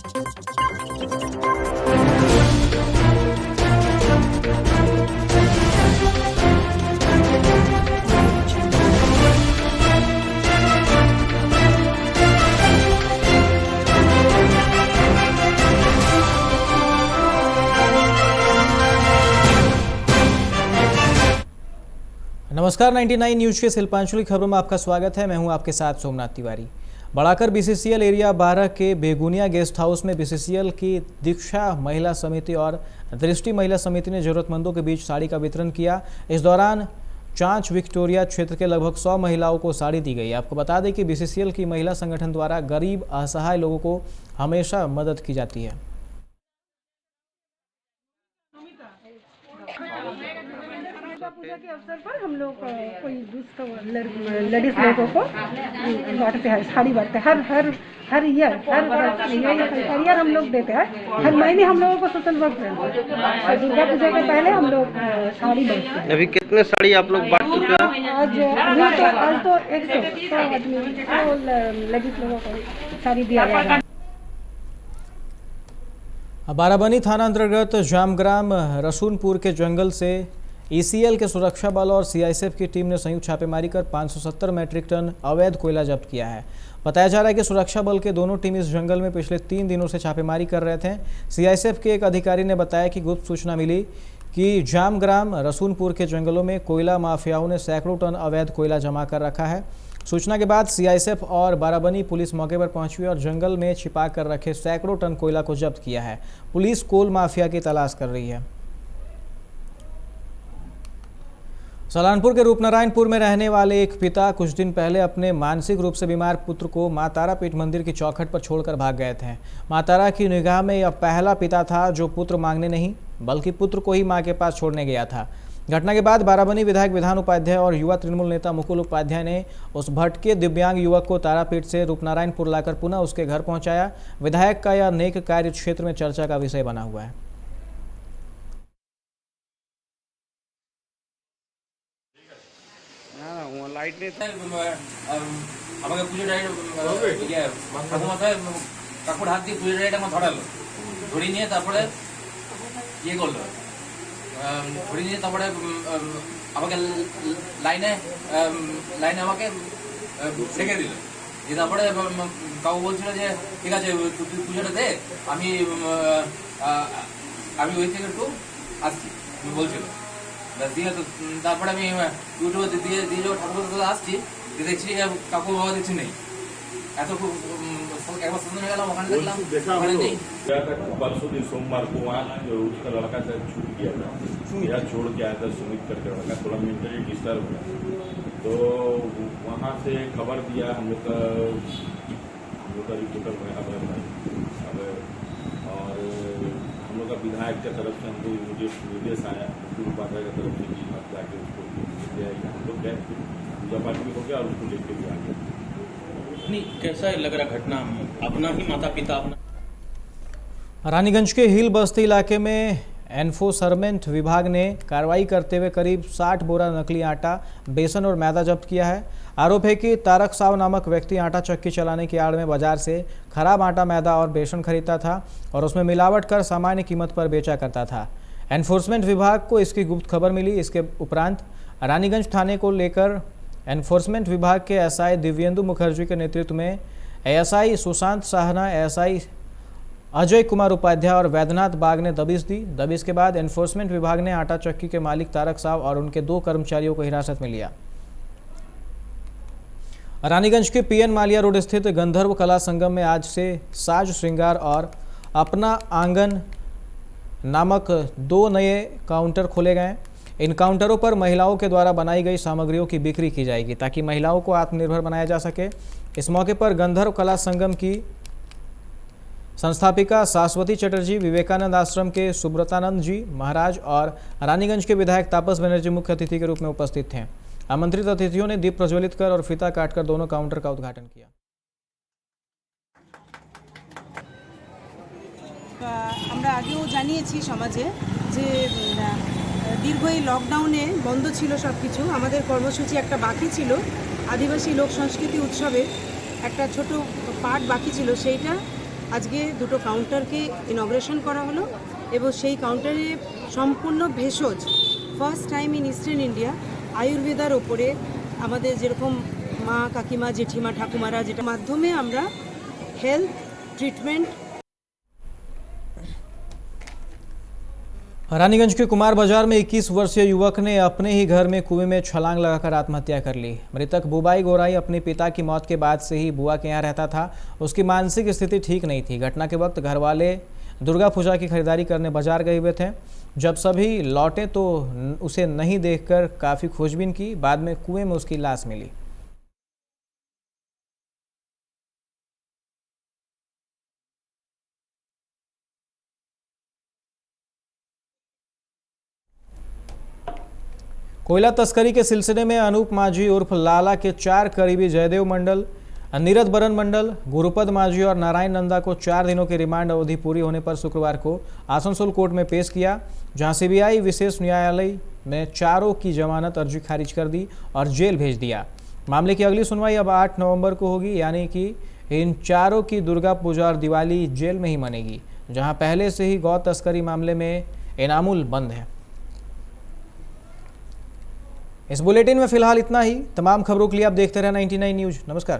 नमस्कार, 99 न्यूज के शिल्पांशुली खबरों में आपका स्वागत है। मैं हूं आपके साथ सोमनाथ तिवारी। बढ़ाकर बीसीसीएल एरिया 12 के बेगुनिया गेस्ट हाउस में बीसीसीएल की दीक्षा महिला समिति और दृष्टि महिला समिति ने जरूरतमंदों के बीच साड़ी का वितरण किया। इस दौरान चांच विक्टोरिया क्षेत्र के लगभग 100 महिलाओं को साड़ी दी गई। आपको बता दें कि बीसीसीएल की महिला संगठन द्वारा गरीब असहाय लोगों को हमेशा मदद की जाती है। पूजा के अवसर पर हम लोग कोई लेडीज लोगों को बांटते हैं, साड़ी बांटते हैं। हर ईयर हम लोग देते हैं। हर महीने हम लोगों को सोशल वर्क दुर्गा पूजा के पहले हम लोग साड़ी बांटते हैं। अभी कितने साड़ी आप लोग बांट चुके हैं? आज तो 100 आदमी लेडीज लोगों को साड़ी दिया जा रहा है। बाराबनी थाना अंतर्गत जामग्राम रसूलपुर के जंगल से ईसीएल के सुरक्षा बल और सीआईएसएफ की टीम ने संयुक्त छापेमारी कर 570 मैट्रिक टन अवैध कोयला जब्त किया है। बताया जा रहा है कि सुरक्षा बल के दोनों टीम इस जंगल में पिछले 3 दिनों से छापेमारी कर रहे थे। सीआईएसएफ के एक अधिकारी ने बताया कि गुप्त सूचना मिली कि जामग्राम रसूलपुर के जंगलों में कोयला माफियाओं ने सैकड़ों टन अवैध कोयला जमा कर रखा है। सूचना के बाद सीआईएसएफ और बाराबनी पुलिस मौके पर पहुंची और जंगल में छिपा कर रखे सैकड़ों टन कोयला को जब्त किया है। पुलिस कोल माफिया की तलाश कर रही है। सलानपुर के रूपनारायणपुर में रहने वाले एक पिता कुछ दिन पहले अपने मानसिक रूप से बीमार पुत्र को मां तारापीठ मंदिर की चौखट पर छोड़कर भाग गए थे। मां तारा की निगाह में यह पहला पिता था जो पुत्र मांगने नहीं बल्कि पुत्र को ही मां के पास छोड़ने गया था। घटना के बाद बाराबनी विधायक विधान उपाध्याय और युवा तृणमूल नेता मुकुल उपाध्याय ने उस भटके दिव्यांग युवक को तारापीठ से रूपनारायणपुर लाकर पुनः उसके घर पहुंचाया। विधायक का यह नेक कार्य क्षेत्र में चर्चा का विषय बना हुआ है। लाइट नहीं আমাকে পুজো ঠাকুরমশাই কাকুর হাত দিয়ে পুজো ডাইটা আমার ধরালো, ধরিয়ে নিয়ে তারপরে ইয়ে করলো, ধরিয়ে নিয়ে তারপরে আমাকে লাইনে আমাকে রেখে দিল। দিয়ে তারপরে কাকু বলছিল যে ঠিক আছে তুই পুজোটা দে, আমি ওই থেকে একটু আসছি বলছিল। দিয়ে তারপরে আমি ইউটিউবে দিয়ে ঠাকুর আসছি, দেখছি কাকু বাবা দেখছি নেই। এত খুব একবার সুন্দর গেলাম, ওখানে দেখলাম ওখানে नेई। परसों दिन सोमवार को वहाँ उसका लड़का से छूट गया था, मेरा छोड़ के आया था सुमित करके लड़का, थोड़ा मेंटली डिस्टर्ब हुआ। तो वहाँ से खबर दिया हम लोग का रिपोर्टर और हम लोग का विधायक की तरफ से हमको मुझे निर्देश आया उपाध्याय की तरफ से कि आप जाके उसको हम लोग गए, पूजा पाठ भी हो गया और उसको लेके भी आ गया। नहीं, कैसा लग रहा घटना? अपना ही माता पिता अपना। रानीगंज के हिल बस्ती इलाके में एनफोर्समेंट विभाग ने कार्रवाई करते हुए करीब 60 बोरा नकली आटा, बेसन और मैदा जब्त किया है। आरोप है कि तारक साव नामक व्यक्ति आटा चक्की चलाने की आड़ में बाजार से खराब आटा, मैदा और बेसन खरीदता था और उसमें मिलावट कर सामान्य कीमत पर बेचा करता था। एनफोर्समेंट विभाग को इसकी गुप्त खबर मिली। इसके उपरांत रानीगंज थाने को लेकर एनफोर्समेंट विभाग के एसआई दिव्येंदु मुखर्जी के नेतृत्व में एएसआई सुशांत साहना, एएसआई अजय कुमार उपाध्याय और वैद्यनाथ बाग ने दबिश दी। दबिश के बाद एनफोर्समेंट विभाग ने आटा चक्की के मालिक तारक साव और उनके 2 कर्मचारियों को हिरासत में लिया। रानीगंज के पीएन मालिया रोड स्थित गंधर्व कला संगम में आज से साज श्रृंगार और अपना आंगन नामक 2 नए काउंटर खोले गए। इन काउंटरों पर महिलाओं के द्वारा बनाई गई सामग्रियों की बिक्री की जाएगी ताकि महिलाओं को आत्मनिर्भर बनाया जा सके। इस मौके पर गंधर्व कला संगम की संस्थापिका शाश्वती चटर्जी, विवेकानंद आश्रम के सुब्रतानंद जी महाराज और रानीगंज के विधायक तापस बनर्जी मुख्य अतिथि के रूप में उपस्थित थे। आमंत्रित अतिथियों ने दीप प्रज्वलित कर और फीता काटकर दोनों काउंटर का उद्घाटन किया। আমরা আগেও জানিয়েছি সমাজে যে দীর্ঘ এই লকডাউনে বন্ধ ছিল সব কিছু। আমাদের কর্মসূচি একটা বাকি ছিল, আদিবাসী লোক সংস্কৃতি উৎসবে একটা ছোট পার্ট বাকি ছিল, সেইটা আজকে দুটো কাউন্টারকে ইনগ্রেশন করা হলো এবং সেই কাউন্টারে সম্পূর্ণ ভেষজ first time in eastern India আয়ুর্বেদার ওপরে আমাদের যেরকম মা কাকিমা জেঠিমা ঠাকুমারা যেটা মাধ্যমে আমরা হেলথ ট্রিটমেंट। रानीगंज के कुमार बाजार में 21 वर्षीय युवक ने अपने ही घर में कुएं में छलांग लगाकर आत्महत्या कर ली। मृतक बुबाई गोराई अपने पिता की मौत के बाद से ही बुआ के यहाँ रहता था। उसकी मानसिक स्थिति ठीक नहीं थी। घटना के वक्त घर वाले दुर्गा पूजा की खरीदारी करने बाजार गए हुए थे। जब सभी लौटे तो उसे नहीं देखकर काफ़ी खोजबीन की। बाद में कुएं में उसकी लाश मिली। कोयला तस्करी के सिलसिले में अनूप माझी उर्फ लाला के 4 करीबी जयदेव मंडल, नीरज बरन मंडल, गुरुपद माझी और नारायण नंदा को 4 दिनों की रिमांड अवधि पूरी होने पर शुक्रवार को आसनसोल कोर्ट में पेश किया, जहां सीबीआई विशेष न्यायालय ने चारों की जमानत अर्जी खारिज कर दी और जेल भेज दिया। मामले की अगली सुनवाई अब 8 नवंबर को होगी, यानी कि इन चारों की दुर्गा पूजा और दिवाली जेल में ही मनेगी, जहाँ पहले से ही गौ तस्करी मामले में इनामुल बंद है। इस बुलेटिन में फिलहाल इतना ही। तमाम खबरों के लिए आप देखते रहें 99 न्यूज़। नमस्कार।